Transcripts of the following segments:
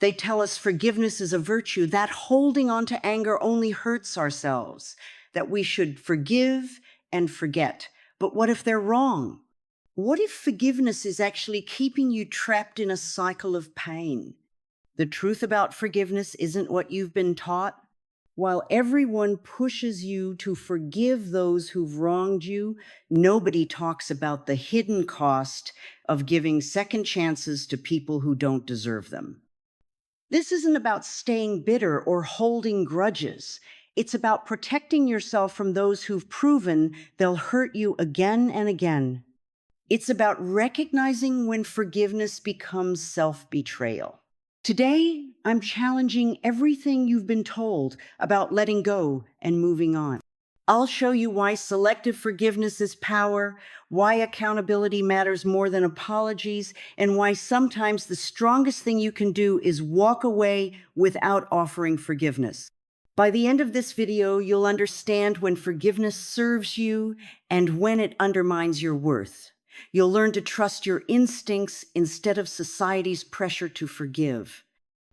They tell us forgiveness is a virtue, that holding on to anger only hurts ourselves, that we should forgive and forget. But what if they're wrong? What if forgiveness is actually keeping you trapped in a cycle of pain? The truth about forgiveness isn't what you've been taught. While everyone pushes you to forgive those who've wronged you, nobody talks about the hidden cost of giving second chances to people who don't deserve them. This isn't about staying bitter or holding grudges. It's about protecting yourself from those who've proven they'll hurt you again and again. It's about recognizing when forgiveness becomes self-betrayal. Today, I'm challenging everything you've been told about letting go and moving on. I'll show you why selective forgiveness is power, why accountability matters more than apologies, and why sometimes the strongest thing you can do is walk away without offering forgiveness. By the end of this video, you'll understand when forgiveness serves you and when it undermines your worth. You'll learn to trust your instincts instead of society's pressure to forgive.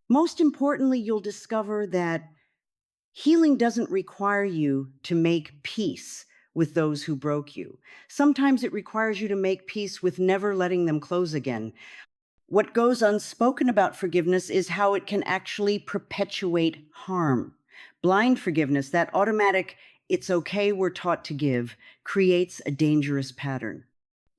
Most importantly, you'll discover that healing doesn't require you to make peace with those who broke you. Sometimes it requires you to make peace with never letting them close again. What goes unspoken about forgiveness is how it can actually perpetuate harm. Blind forgiveness, that automatic, it's okay we're taught to give, creates a dangerous pattern.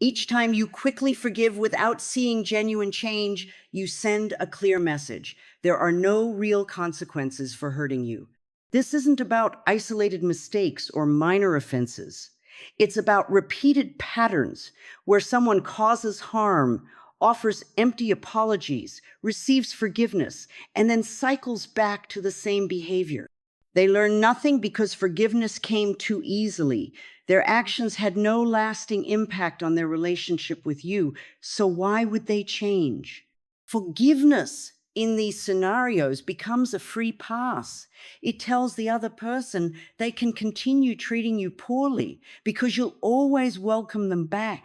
Each time you quickly forgive without seeing genuine change, you send a clear message. There are no real consequences for hurting you. This isn't about isolated mistakes or minor offenses. It's about repeated patterns where someone causes harm, offers empty apologies, receives forgiveness, and then cycles back to the same behavior. They learn nothing because forgiveness came too easily. Their actions had no lasting impact on their relationship with you, so why would they change? Forgiveness in these scenarios becomes a free pass. It tells the other person they can continue treating you poorly because you'll always welcome them back.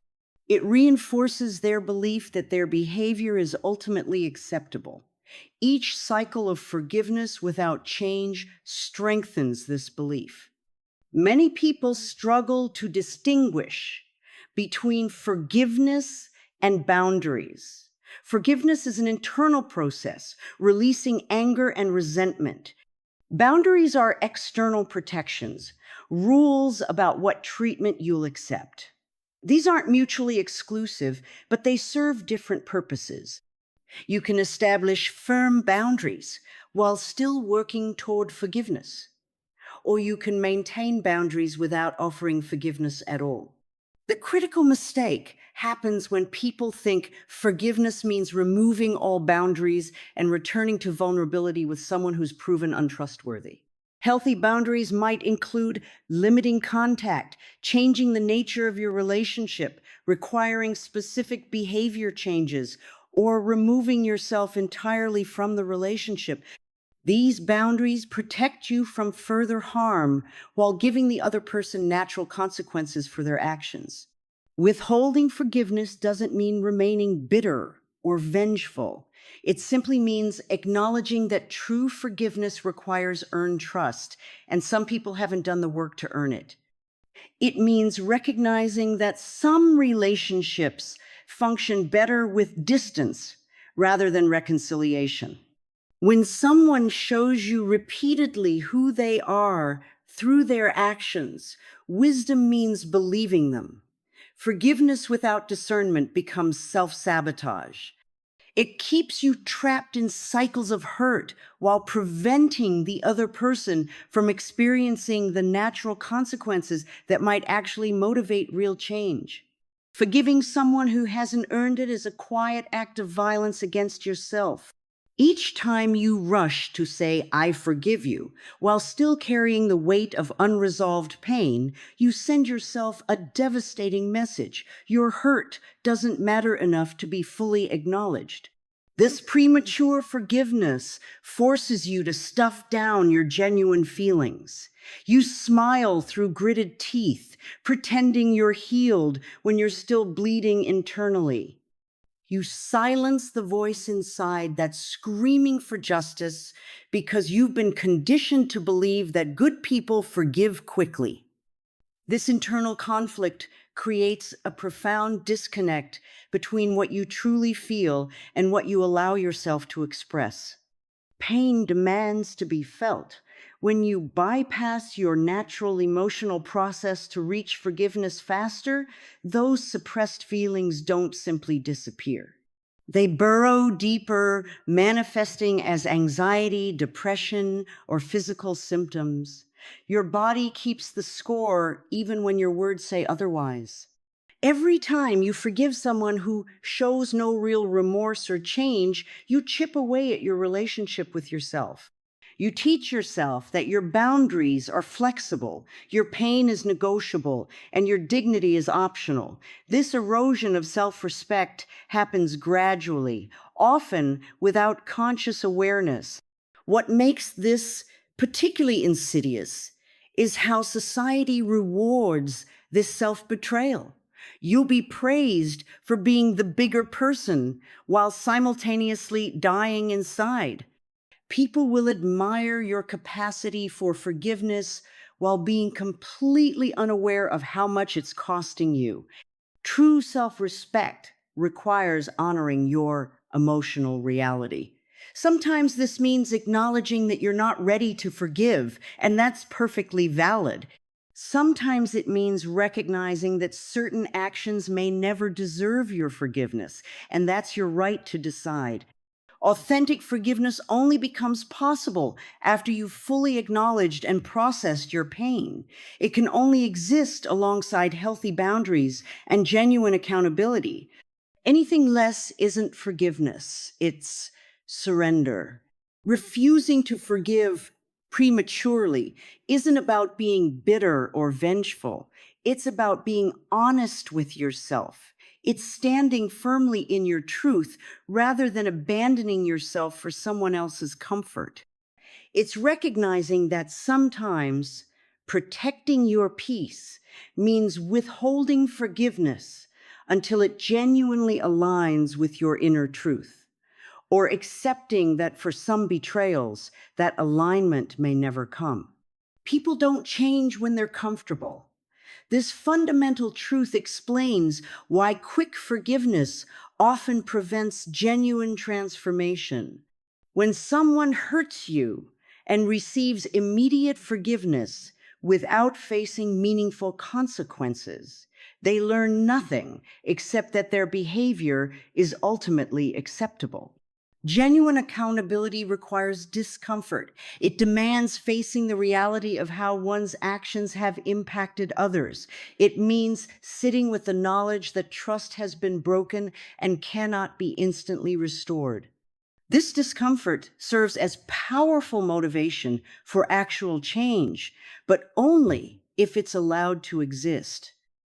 It reinforces their belief that their behavior is ultimately acceptable. Each cycle of forgiveness without change strengthens this belief. Many people struggle to distinguish between forgiveness and boundaries. Forgiveness is an internal process, releasing anger and resentment. Boundaries are external protections, rules about what treatment you'll accept. These aren't mutually exclusive, but they serve different purposes. You can establish firm boundaries while still working toward forgiveness, or you can maintain boundaries without offering forgiveness at all. The critical mistake happens when people think forgiveness means removing all boundaries and returning to vulnerability with someone who's proven untrustworthy. Healthy boundaries might include limiting contact, changing the nature of your relationship, requiring specific behavior changes, or removing yourself entirely from the relationship. These boundaries protect you from further harm while giving the other person natural consequences for their actions. Withholding forgiveness doesn't mean remaining bitter or vengeful. It simply means acknowledging that true forgiveness requires earned trust, and some people haven't done the work to earn it. It means recognizing that some relationships function better with distance rather than reconciliation. When someone shows you repeatedly who they are through their actions, wisdom means believing them. Forgiveness without discernment becomes self-sabotage. It keeps you trapped in cycles of hurt while preventing the other person from experiencing the natural consequences that might actually motivate real change. Forgiving someone who hasn't earned it is a quiet act of violence against yourself. Each time you rush to say, "I forgive you," while still carrying the weight of unresolved pain, you send yourself a devastating message. Your hurt doesn't matter enough to be fully acknowledged. This premature forgiveness forces you to stuff down your genuine feelings. You smile through gritted teeth, pretending you're healed when you're still bleeding internally. You silence the voice inside that's screaming for justice because you've been conditioned to believe that good people forgive quickly. This internal conflict creates a profound disconnect between what you truly feel and what you allow yourself to express. Pain demands to be felt. When you bypass your natural emotional process to reach forgiveness faster, those suppressed feelings don't simply disappear. They burrow deeper, manifesting as anxiety, depression, or physical symptoms. Your body keeps the score even when your words say otherwise. Every time you forgive someone who shows no real remorse or change, you chip away at your relationship with yourself. You teach yourself that your boundaries are flexible, your pain is negotiable, and your dignity is optional. This erosion of self-respect happens gradually, often without conscious awareness. What makes this particularly insidious is how society rewards this self-betrayal. You'll be praised for being the bigger person while simultaneously dying inside. People will admire your capacity for forgiveness while being completely unaware of how much it's costing you. True self-respect requires honoring your emotional reality. Sometimes this means acknowledging that you're not ready to forgive, and that's perfectly valid. Sometimes it means recognizing that certain actions may never deserve your forgiveness, and that's your right to decide. Authentic forgiveness only becomes possible after you've fully acknowledged and processed your pain. It can only exist alongside healthy boundaries and genuine accountability. Anything less isn't forgiveness, it's surrender. Refusing to forgive prematurely isn't about being bitter or vengeful. It's about being honest with yourself. It's standing firmly in your truth rather than abandoning yourself for someone else's comfort. It's recognizing that sometimes protecting your peace means withholding forgiveness until it genuinely aligns with your inner truth, or accepting that for some betrayals, that alignment may never come. People don't change when they're comfortable. This fundamental truth explains why quick forgiveness often prevents genuine transformation. When someone hurts you and receives immediate forgiveness without facing meaningful consequences, they learn nothing except that their behavior is ultimately acceptable. Genuine accountability requires discomfort. It demands facing the reality of how one's actions have impacted others. It means sitting with the knowledge that trust has been broken and cannot be instantly restored. This discomfort serves as powerful motivation for actual change, but only if it's allowed to exist.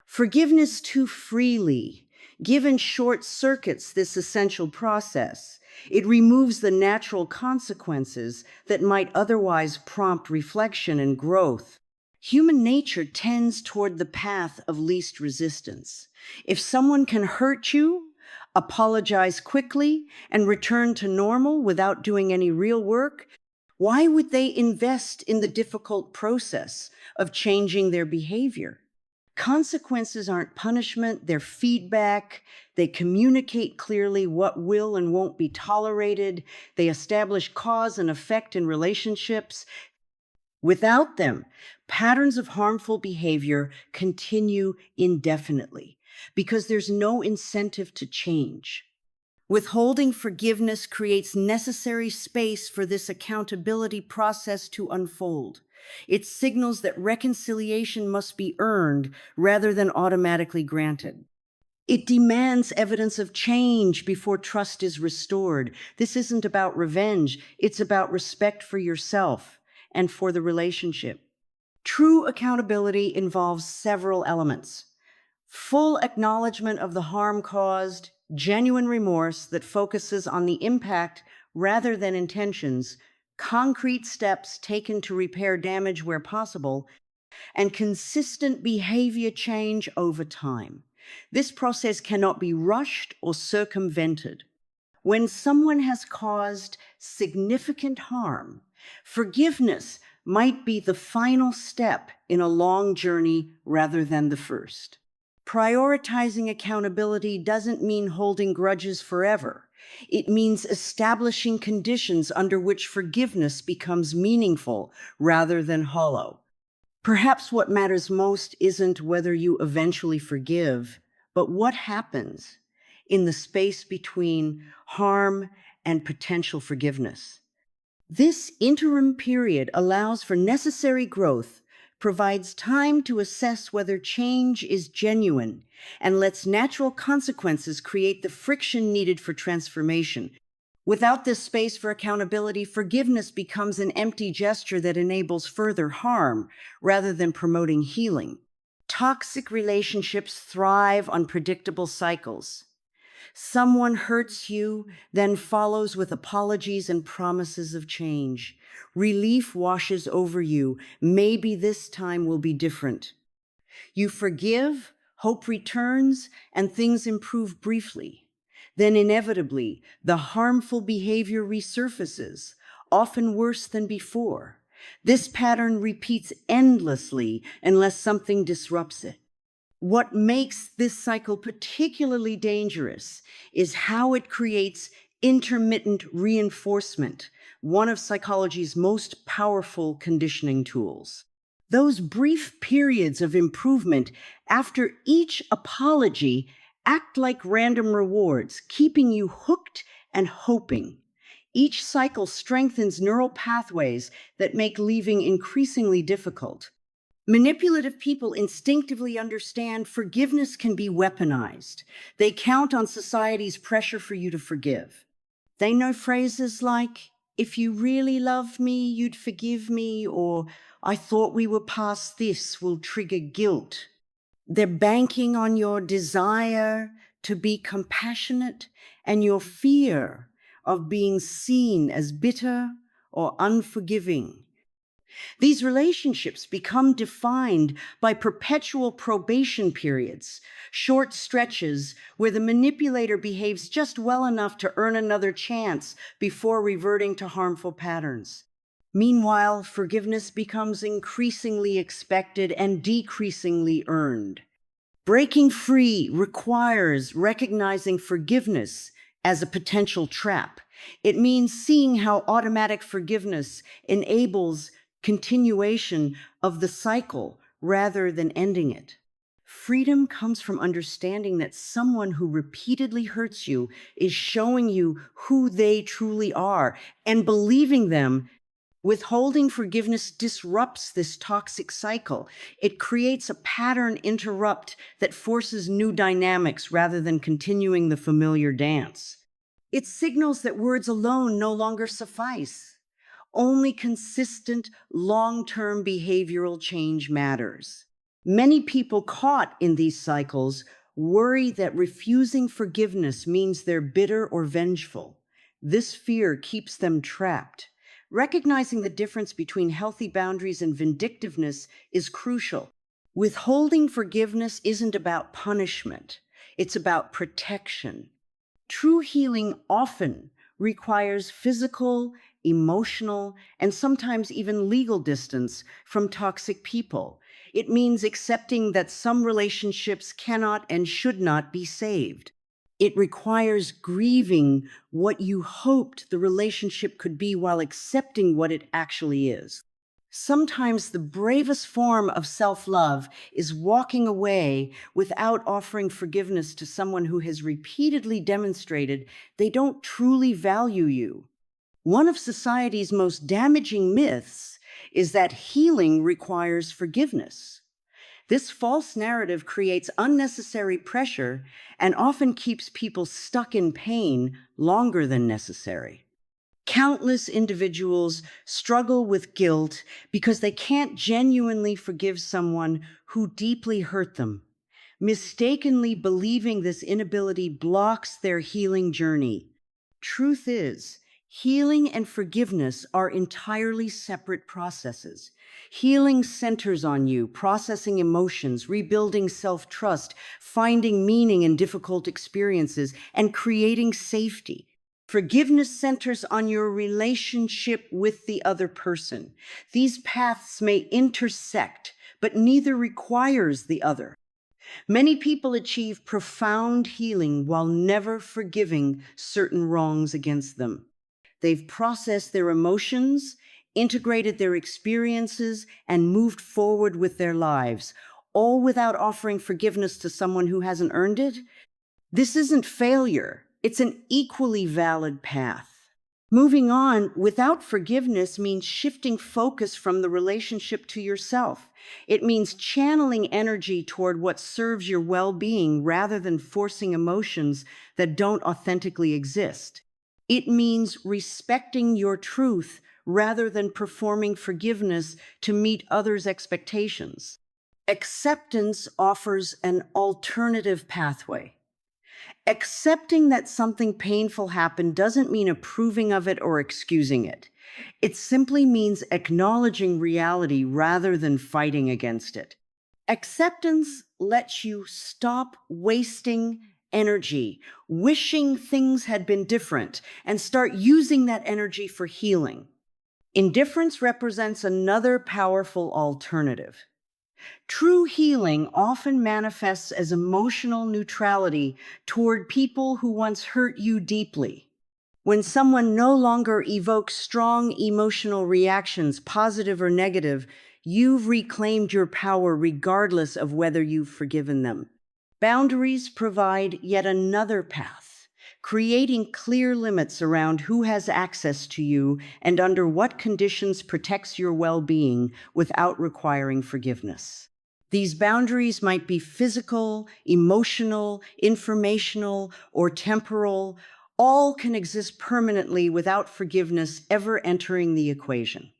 Forgiveness too freely, given short circuits this essential process. It removes the natural consequences that might otherwise prompt reflection and growth. Human nature tends toward the path of least resistance. If someone can hurt you, apologize quickly, and return to normal without doing any real work, why would they invest in the difficult process of changing their behavior? Consequences aren't punishment, they're feedback. They communicate clearly what will and won't be tolerated. They establish cause and effect in relationships. Without them, patterns of harmful behavior continue indefinitely because there's no incentive to change. Withholding forgiveness creates necessary space for this accountability process to unfold. It signals that reconciliation must be earned rather than automatically granted. It demands evidence of change before trust is restored. This isn't about revenge, it's about respect for yourself and for the relationship. True accountability involves several elements: full acknowledgement of the harm caused, genuine remorse that focuses on the impact rather than intentions, concrete steps taken to repair damage where possible, and consistent behavior change over time. This process cannot be rushed or circumvented. When someone has caused significant harm, forgiveness might be the final step in a long journey rather than the first. Prioritizing accountability doesn't mean holding grudges forever. It means establishing conditions under which forgiveness becomes meaningful rather than hollow. Perhaps what matters most isn't whether you eventually forgive, but what happens in the space between harm and potential forgiveness. This interim period allows for necessary growth, provides time to assess whether change is genuine, and lets natural consequences create the friction needed for transformation. Without this space for accountability, forgiveness becomes an empty gesture that enables further harm rather than promoting healing. Toxic relationships thrive on predictable cycles. Someone hurts you, then follows with apologies and promises of change. Relief washes over you. Maybe this time will be different. You forgive, hope returns, and things improve briefly. Then inevitably, the harmful behavior resurfaces, often worse than before. This pattern repeats endlessly unless something disrupts it. What makes this cycle particularly dangerous is how it creates intermittent reinforcement, one of psychology's most powerful conditioning tools. Those brief periods of improvement after each apology act like random rewards, keeping you hooked and hoping. Each cycle strengthens neural pathways that make leaving increasingly difficult. Manipulative people instinctively understand forgiveness can be weaponized. They count on society's pressure for you to forgive. They know phrases like, "If you really love me, you'd forgive me," or "I thought we were past this," will trigger guilt. They're banking on your desire to be compassionate and your fear of being seen as bitter or unforgiving. These relationships become defined by perpetual probation periods, short stretches where the manipulator behaves just well enough to earn another chance before reverting to harmful patterns. Meanwhile, forgiveness becomes increasingly expected and decreasingly earned. Breaking free requires recognizing forgiveness as a potential trap. It means seeing how automatic forgiveness enables continuation of the cycle rather than ending it. Freedom comes from understanding that someone who repeatedly hurts you is showing you who they truly are and believing them. Withholding forgiveness disrupts this toxic cycle. It creates a pattern interrupt that forces new dynamics rather than continuing the familiar dance. It signals that words alone no longer suffice. Only consistent, long-term behavioral change matters. Many people caught in these cycles worry that refusing forgiveness means they're bitter or vengeful. This fear keeps them trapped. Recognizing the difference between healthy boundaries and vindictiveness is crucial. Withholding forgiveness isn't about punishment. It's about protection. True healing often requires physical, emotional, and sometimes even legal distance from toxic people. It means accepting that some relationships cannot and should not be saved. It requires grieving what you hoped the relationship could be while accepting what it actually is. Sometimes the bravest form of self-love is walking away without offering forgiveness to someone who has repeatedly demonstrated they don't truly value you. One of society's most damaging myths is that healing requires forgiveness. This false narrative creates unnecessary pressure and often keeps people stuck in pain longer than necessary. Countless individuals struggle with guilt because they can't genuinely forgive someone who deeply hurt them. Mistakenly believing this inability blocks their healing journey. Truth is, Healing and forgiveness are entirely separate processes. Healing centers on you, processing emotions, rebuilding self-trust, finding meaning in difficult experiences, and creating safety. Forgiveness centers on your relationship with the other person. These paths may intersect, but neither requires the other. Many people achieve profound healing while never forgiving certain wrongs against them. They've processed their emotions, integrated their experiences, and moved forward with their lives, all without offering forgiveness to someone who hasn't earned it. This isn't failure, it's an equally valid path. Moving on without forgiveness means shifting focus from the relationship to yourself. It means channeling energy toward what serves your well-being rather than forcing emotions that don't authentically exist. It means respecting your truth rather than performing forgiveness to meet others' expectations. Acceptance offers an alternative pathway. Accepting that something painful happened doesn't mean approving of it or excusing it. It simply means acknowledging reality rather than fighting against it. Acceptance lets you stop wasting energy, wishing things had been different, and start using that energy for healing. Indifference represents another powerful alternative. True healing often manifests as emotional neutrality toward people who once hurt you deeply. When someone no longer evokes strong emotional reactions, positive or negative, you've reclaimed your power regardless of whether you've forgiven them. Boundaries provide yet another path, creating clear limits around who has access to you and under what conditions protects your well-being without requiring forgiveness. These boundaries might be physical, emotional, informational, or temporal. All can exist permanently without forgiveness ever entering the equation.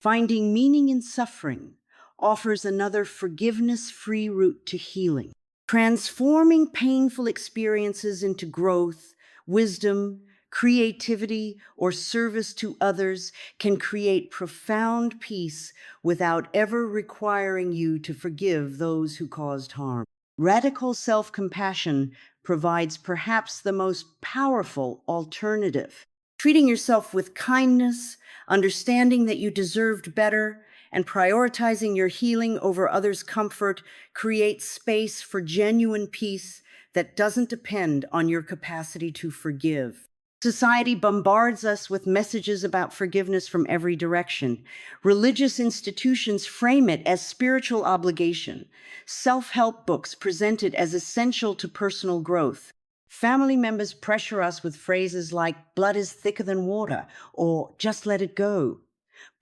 Finding meaning in suffering offers another forgiveness-free route to healing. Transforming painful experiences into growth, wisdom, creativity, or service to others can create profound peace without ever requiring you to forgive those who caused harm. Radical self-compassion provides perhaps the most powerful alternative. Treating yourself with kindness, understanding that you deserved better, and prioritizing your healing over others' comfort creates space for genuine peace that doesn't depend on your capacity to forgive. Society bombards us with messages about forgiveness from every direction. Religious institutions frame it as spiritual obligation. Self-help books present it as essential to personal growth. Family members pressure us with phrases like blood is thicker than water or just let it go.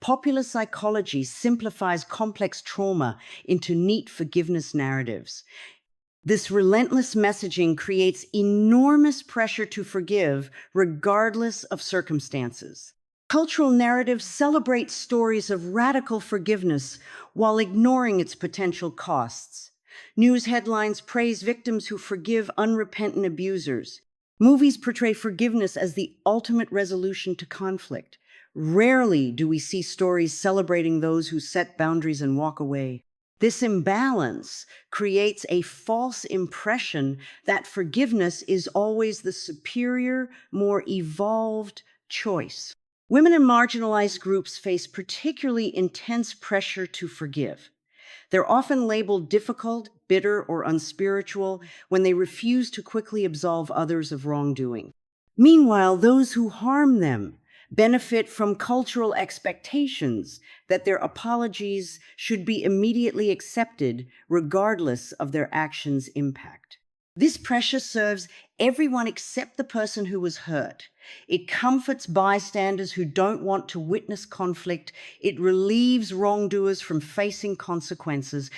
Popular psychology simplifies complex trauma into neat forgiveness narratives. This relentless messaging creates enormous pressure to forgive, regardless of circumstances. Cultural narratives celebrate stories of radical forgiveness while ignoring its potential costs. News headlines praise victims who forgive unrepentant abusers. Movies portray forgiveness as the ultimate resolution to conflict. Rarely do we see stories celebrating those who set boundaries and walk away. This imbalance creates a false impression that forgiveness is always the superior, more evolved choice. Women in marginalized groups face particularly intense pressure to forgive. They're often labeled difficult, bitter, or unspiritual when they refuse to quickly absolve others of wrongdoing. Meanwhile, those who harm them benefit from cultural expectations that their apologies should be immediately accepted regardless of their actions' impact. This pressure serves everyone except the person who was hurt. It comforts bystanders who don't want to witness conflict. It relieves wrongdoers from facing consequences.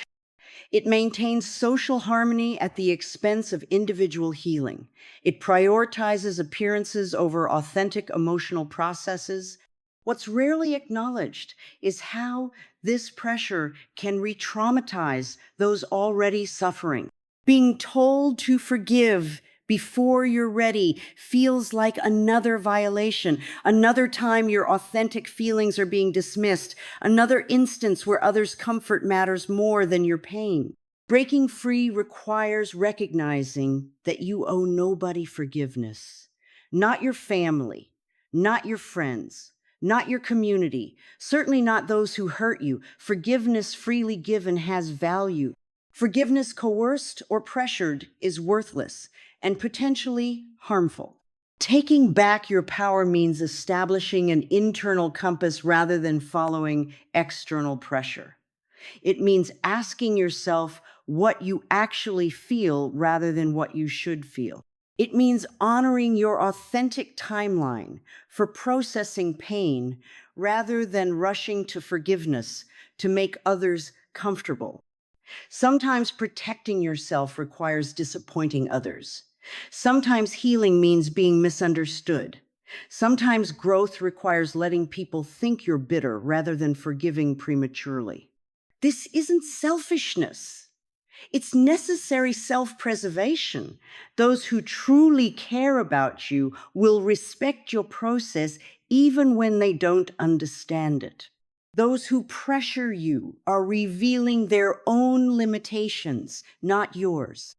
It maintains social harmony at the expense of individual healing. It prioritizes appearances over authentic emotional processes. What's rarely acknowledged is how this pressure can re-traumatize those already suffering. Being told to forgive before you're ready feels like another violation, another time your authentic feelings are being dismissed, another instance where others' comfort matters more than your pain. Breaking free requires recognizing that you owe nobody forgiveness. Not your family, not your friends, not your community, certainly not those who hurt you. Forgiveness freely given has value. Forgiveness coerced or pressured is worthless and potentially harmful. Taking back your power means establishing an internal compass rather than following external pressure. It means asking yourself what you actually feel rather than what you should feel. It means honoring your authentic timeline for processing pain rather than rushing to forgiveness to make others comfortable. Sometimes protecting yourself requires disappointing others. Sometimes healing means being misunderstood. Sometimes growth requires letting people think you're bitter rather than forgiving prematurely. This isn't selfishness. It's necessary self-preservation. Those who truly care about you will respect your process even when they don't understand it. Those who pressure you are revealing their own limitations, not yours.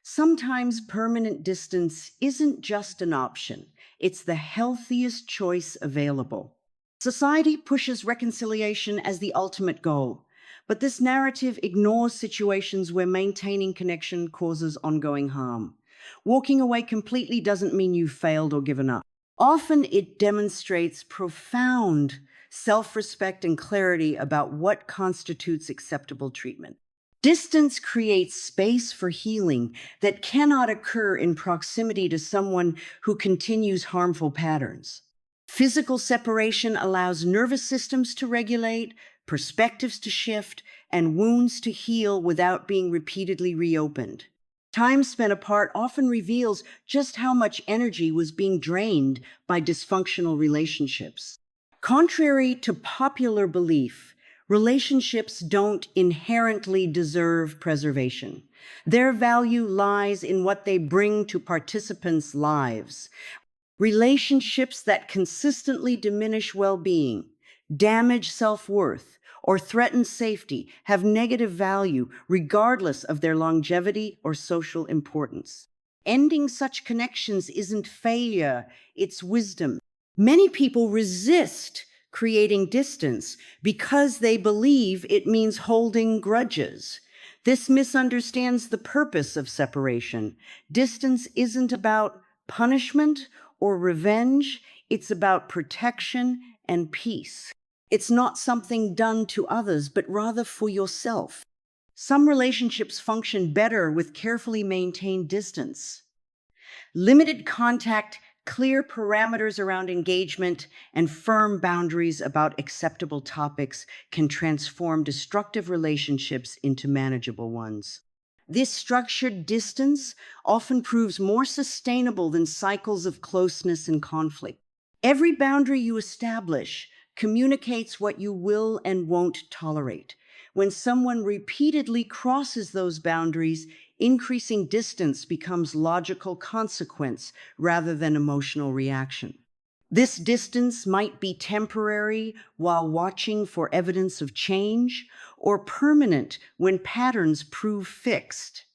Sometimes permanent distance isn't just an option, it's the healthiest choice available. Society pushes reconciliation as the ultimate goal, but this narrative ignores situations where maintaining connection causes ongoing harm. Walking away completely doesn't mean you've failed or given up. Often it demonstrates profound self-respect and clarity about what constitutes acceptable treatment. Distance creates space for healing that cannot occur in proximity to someone who continues harmful patterns. Physical separation allows nervous systems to regulate, perspectives to shift, and wounds to heal without being repeatedly reopened. Time spent apart often reveals just how much energy was being drained by dysfunctional relationships. Contrary to popular belief, relationships don't inherently deserve preservation. Their value lies in what they bring to participants' lives. Relationships that consistently diminish well-being, damage self-worth, or threaten safety have negative value regardless of their longevity or social importance. Ending such connections isn't failure, it's wisdom. Many people resist creating distance because they believe it means holding grudges. This misunderstands the purpose of separation. Distance isn't about punishment or revenge, it's about protection and peace. It's not something done to others, but rather for yourself. Some relationships function better with carefully maintained distance. Limited contact, clear parameters around engagement, and firm boundaries about acceptable topics can transform destructive relationships into manageable ones. This structured distance often proves more sustainable than cycles of closeness and conflict. Every boundary you establish communicates what you will and won't tolerate. When someone repeatedly crosses those boundaries, increasing distance becomes logical consequence rather than emotional reaction. This distance might be temporary while watching for evidence of change, or permanent when patterns prove fixed.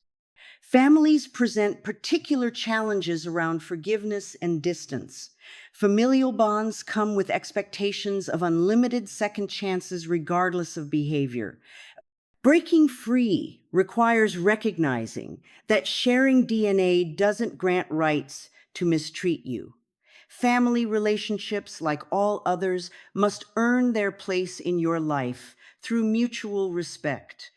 Families present particular challenges around forgiveness and distance. Familial bonds come with expectations of unlimited second chances regardless of behavior. Breaking free requires recognizing that sharing DNA doesn't grant rights to mistreat you. Family relationships, like all others, must earn their place in your life through mutual respect.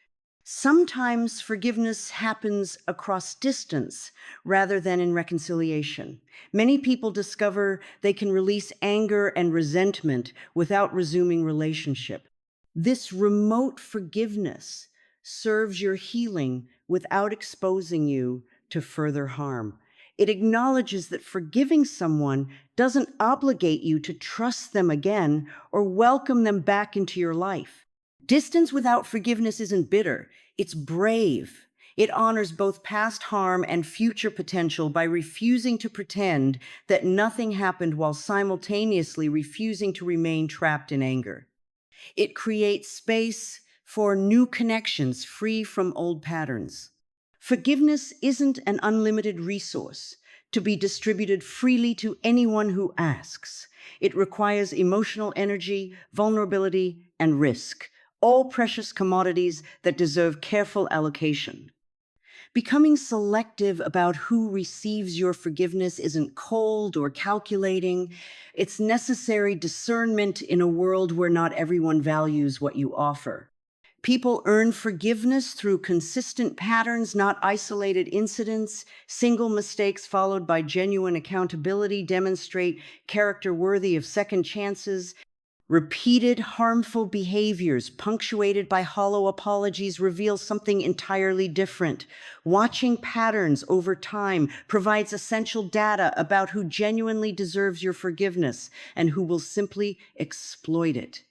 Sometimes forgiveness happens across distance rather than in reconciliation. Many people discover they can release anger and resentment without resuming relationship. This remote forgiveness serves your healing without exposing you to further harm. It acknowledges that forgiving someone doesn't obligate you to trust them again or welcome them back into your life. Distance without forgiveness isn't bitter, it's brave. It honors both past harm and future potential by refusing to pretend that nothing happened while simultaneously refusing to remain trapped in anger. It creates space for new connections free from old patterns. Forgiveness isn't an unlimited resource to be distributed freely to anyone who asks. It requires emotional energy, vulnerability, and risk, all precious commodities that deserve careful allocation. Becoming selective about who receives your forgiveness isn't cold or calculating. It's necessary discernment in a world where not everyone values what you offer. People earn forgiveness through consistent patterns, not isolated incidents. Single mistakes followed by genuine accountability demonstrate character worthy of second chances. Repeated harmful behaviors, punctuated by hollow apologies, reveal something entirely different. Watching patterns over time provides essential data about who genuinely deserves your forgiveness and who will simply exploit it.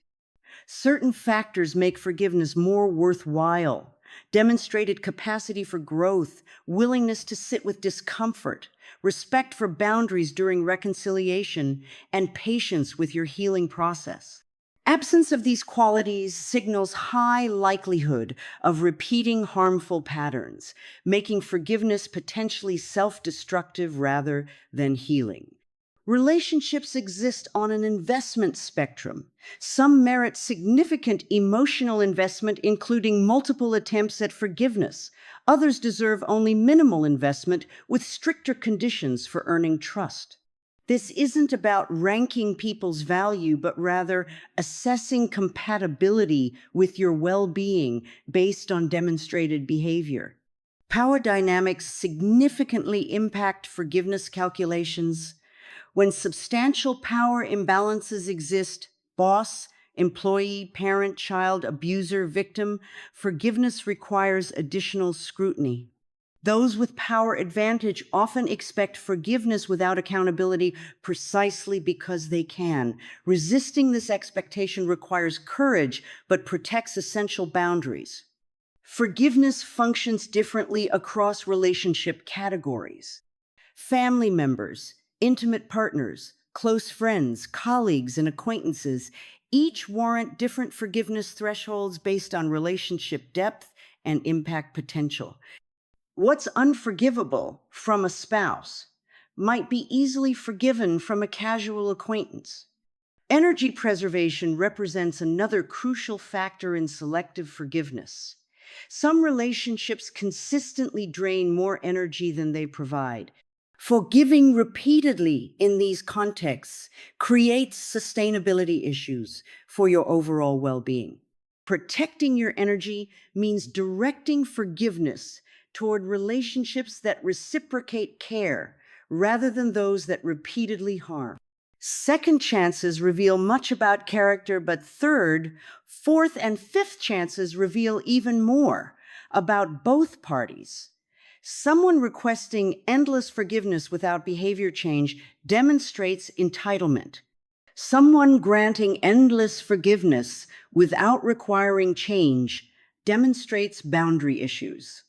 Certain factors make forgiveness more worthwhile: demonstrated capacity for growth, willingness to sit with discomfort, respect for boundaries during reconciliation, and patience with your healing process. Absence of these qualities signals high likelihood of repeating harmful patterns, making forgiveness potentially self-destructive rather than healing. Relationships exist on an investment spectrum. Some merit significant emotional investment, including multiple attempts at forgiveness. Others deserve only minimal investment with stricter conditions for earning trust. This isn't about ranking people's value, but rather assessing compatibility with your well-being based on demonstrated behavior. Power dynamics significantly impact forgiveness calculations. When substantial power imbalances exist, boss, employee, parent, child, abuser, victim, forgiveness requires additional scrutiny. Those with power advantage often expect forgiveness without accountability precisely because they can. Resisting this expectation requires courage, but protects essential boundaries. Forgiveness functions differently across relationship categories. Family members, intimate partners, close friends, colleagues, and acquaintances each warrant different forgiveness thresholds based on relationship depth and impact potential. What's unforgivable from a spouse might be easily forgiven from a casual acquaintance. Energy preservation represents another crucial factor in selective forgiveness. Some relationships consistently drain more energy than they provide. Forgiving repeatedly in these contexts creates sustainability issues for your overall well-being. Protecting your energy means directing forgiveness toward relationships that reciprocate care rather than those that repeatedly harm. Second chances reveal much about character, but third, fourth, and fifth chances reveal even more about both parties. Someone requesting endless forgiveness without behavior change demonstrates entitlement. Someone granting endless forgiveness without requiring change demonstrates boundary issues.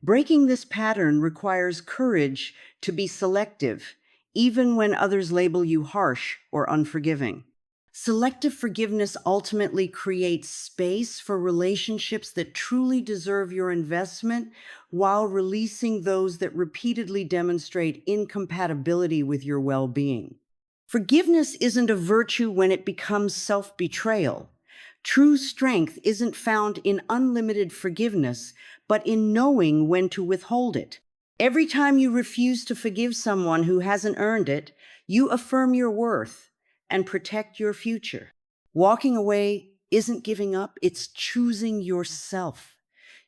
Breaking this pattern requires courage to be selective, even when others label you harsh or unforgiving. Selective forgiveness ultimately creates space for relationships that truly deserve your investment while releasing those that repeatedly demonstrate incompatibility with your well-being. Forgiveness isn't a virtue when it becomes self-betrayal. True strength isn't found in unlimited forgiveness, but in knowing when to withhold it. Every time you refuse to forgive someone who hasn't earned it, you affirm your worth and protect your future. Walking away isn't giving up, it's choosing yourself.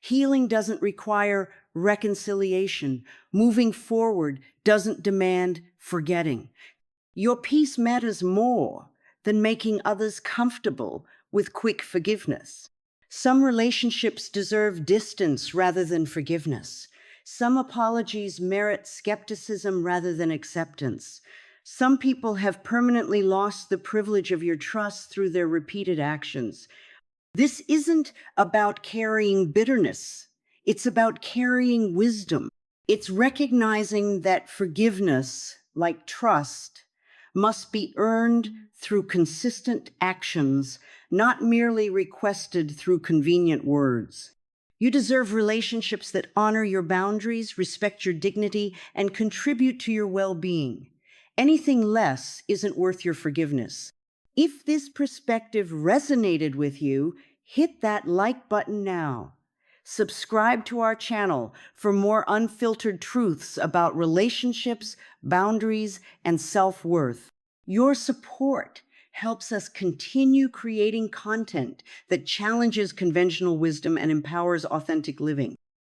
Healing doesn't require reconciliation. Moving forward doesn't demand forgetting. Your peace matters more than making others comfortable with quick forgiveness. Some relationships deserve distance rather than forgiveness. Some apologies merit skepticism rather than acceptance. Some people have permanently lost the privilege of your trust through their repeated actions. This isn't about carrying bitterness. It's about carrying wisdom. It's recognizing that forgiveness, like trust, must be earned through consistent actions, not merely requested through convenient words. You deserve relationships that honor your boundaries, respect your dignity, and contribute to your well-being. Anything less isn't worth your forgiveness. If this perspective resonated with you, hit that like button now. Subscribe to our channel for more unfiltered truths about relationships, boundaries, and self-worth. Your support helps us continue creating content that challenges conventional wisdom and empowers authentic living.